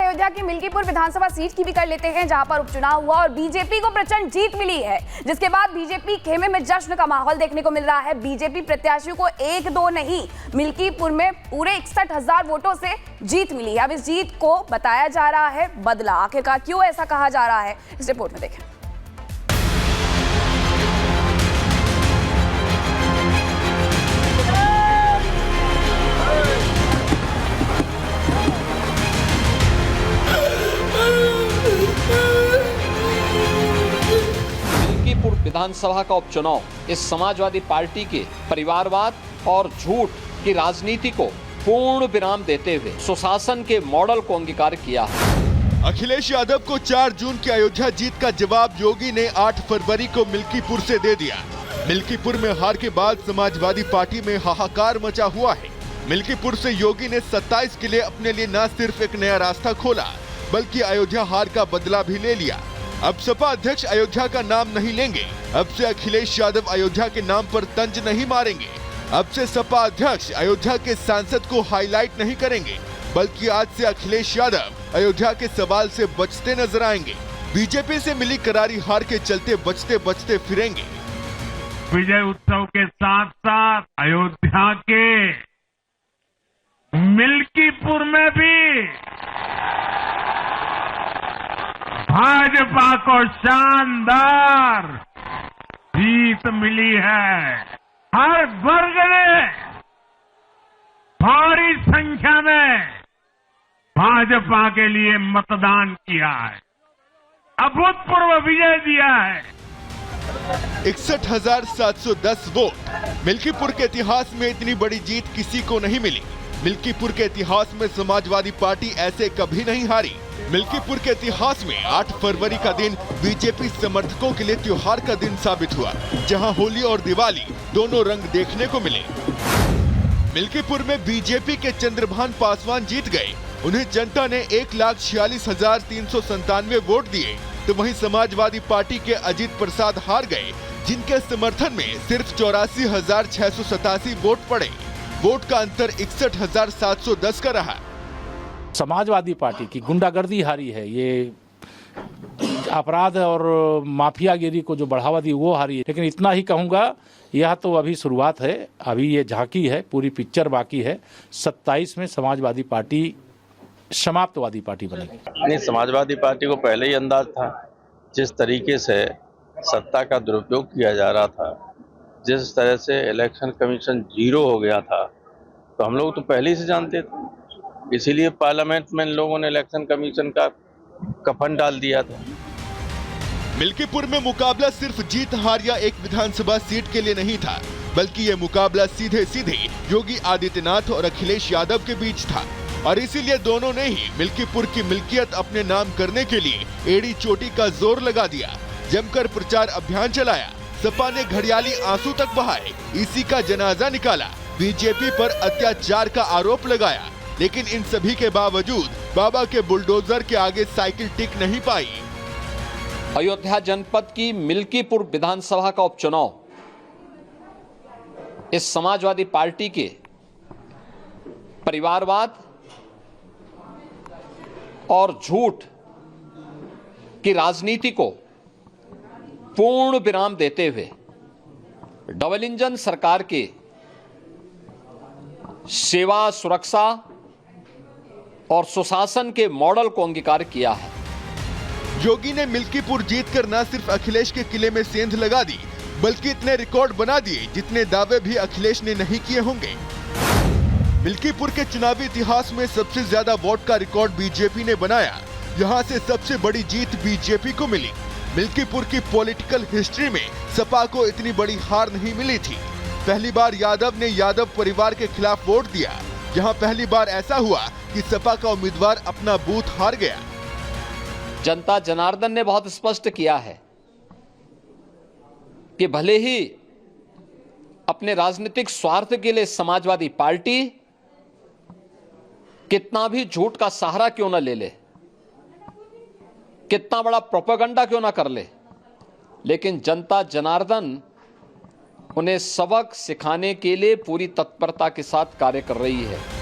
अयोध्या की मिल्कीपुर विधानसभा सीट की भी कर लेते हैं, जहां पर उपचुनाव हुआ और बीजेपी को प्रचंड जीत मिली है, जिसके बाद बीजेपी खेमे में जश्न का माहौल देखने को मिल रहा है। बीजेपी प्रत्याशियों को 1-2 नहीं, मिल्कीपुर में पूरे 61,000 वोटों से जीत मिली है। अब इस जीत को बताया जा रहा है बदला। आखिरकार क्यों ऐसा कहा जा रहा है, इस रिपोर्ट में देखें। मिल्कीपुर विधानसभा का उपचुनाव इस समाजवादी पार्टी के परिवारवाद और झूठ की राजनीति को पूर्ण विराम देते हुए सुशासन के मॉडल को अंगीकार किया है। अखिलेश यादव को 4 जून की अयोध्या जीत का जवाब योगी ने 8 फरवरी को मिल्कीपुर से दे दिया। मिल्कीपुर में हार के बाद समाजवादी पार्टी में हाहाकार मचा हुआ है। मिल्कीपुर से योगी ने 27 के लिए अपने लिए न सिर्फ एक नया रास्ता खोला, बल्कि अयोध्या हार का बदला भी ले लिया। अब सपा अध्यक्ष अयोध्या का नाम नहीं लेंगे। अब से अखिलेश यादव अयोध्या के नाम पर तंज नहीं मारेंगे। अब से सपा अध्यक्ष अयोध्या के सांसद को हाईलाइट नहीं करेंगे, बल्कि आज से अखिलेश यादव अयोध्या के सवाल से बचते नजर आएंगे। बीजेपी से मिली करारी हार के चलते बचते बचते फिरेंगे। विजय उत्सव के साथ साथ अयोध्या के मिल्कीपुर में भी भाजपा को शानदार जीत मिली है। हर वर्ग ने भारी संख्या में भाजपा के लिए मतदान किया है, अभूतपूर्व विजय दिया है। 61,710 वोट। मिल्कीपुर के इतिहास में इतनी बड़ी जीत किसी को नहीं मिली। मिल्कीपुर के इतिहास में समाजवादी पार्टी ऐसे कभी नहीं हारी। मिल्कीपुर के इतिहास में 8 फरवरी का दिन बीजेपी समर्थकों के लिए त्योहार का दिन साबित हुआ, जहां होली और दिवाली दोनों रंग देखने को मिले। मिल्कीपुर में बीजेपी के चंद्रभान पासवान जीत गए। उन्हें जनता ने 1,46,397 वोट दिए, तो वहीं समाजवादी पार्टी के अजीत प्रसाद हार गए, जिनके समर्थन में सिर्फ 84,687 वोट पड़े। वोट का अंतर 61,710 का रहा। समाजवादी पार्टी की गुंडागर्दी हारी है, ये अपराध और माफियागिरी को जो बढ़ावा दी वो हारी है। लेकिन इतना ही कहूंगा, यह तो अभी शुरुआत है, अभी ये झांकी है, पूरी पिक्चर बाकी है। 27 में समाजवादी पार्टी समाप्तवादी पार्टी बनेगी। नहीं, समाजवादी पार्टी को पहले ही अंदाज था, जिस तरीके से सत्ता का दुरुपयोग किया जा रहा था, जिस तरह से इलेक्शन कमीशन जीरो हो गया था, तो हम लोग तो पहले ही से जानते थे। इसीलिए पार्लियामेंट में इन लोगों ने इलेक्शन कमीशन का कफन डाल दिया था। मिल्कीपुर में मुकाबला सिर्फ जीत हार या एक विधानसभा सीट के लिए नहीं था, बल्कि ये मुकाबला सीधे सीधे योगी आदित्यनाथ और अखिलेश यादव के बीच था। और इसीलिए दोनों ने ही मिल्कीपुर की मिल्कियत अपने नाम करने के लिए एड़ी चोटी का जोर लगा दिया। जमकर प्रचार अभियान चलाया। सपा ने घड़ियाली आंसू तक बहाए, इसी का जनाजा निकाला। बीजेपी पर अत्याचार का आरोप लगाया, लेकिन इन सभी के बावजूद बाबा के बुलडोजर के आगे साइकिल टिक नहीं पाई। अयोध्या जनपद की मिल्कीपुर विधानसभा का उपचुनाव इस समाजवादी पार्टी के परिवारवाद और झूठ की राजनीति को पूर्ण विराम देते हुए डबल इंजन सरकार के सेवा, सुरक्षा और सुशासन के मॉडल को अंगीकार किया है। योगी ने मिल्कीपुर जीतकर न सिर्फ अखिलेश के किले में सेंध लगा दी, बल्कि इतने रिकॉर्ड बना दिए जितने दावे भी अखिलेश ने नहीं किए होंगे। मिल्कीपुर के चुनावी इतिहास में सबसे ज्यादा वोट का रिकॉर्ड बीजेपी ने बनाया। यहाँ से सबसे बड़ी जीत बीजेपी को मिली। मिल्कीपुर की पॉलिटिकल हिस्ट्री में सपा को इतनी बड़ी हार नहीं मिली थी। पहली बार यादव ने यादव परिवार के खिलाफ वोट दिया। यहाँ पहली बार ऐसा हुआ कि सपा का उम्मीदवार अपना बूथ हार गया। जनता जनार्दन ने बहुत स्पष्ट किया है कि भले ही अपने राजनीतिक स्वार्थ के लिए समाजवादी पार्टी कितना भी झूठ का सहारा क्यों न ले ले, कितना बड़ा प्रोपेगेंडा क्यों ना कर ले, लेकिन जनता जनार्दन उन्हें सबक सिखाने के लिए पूरी तत्परता के साथ कार्य कर रही है।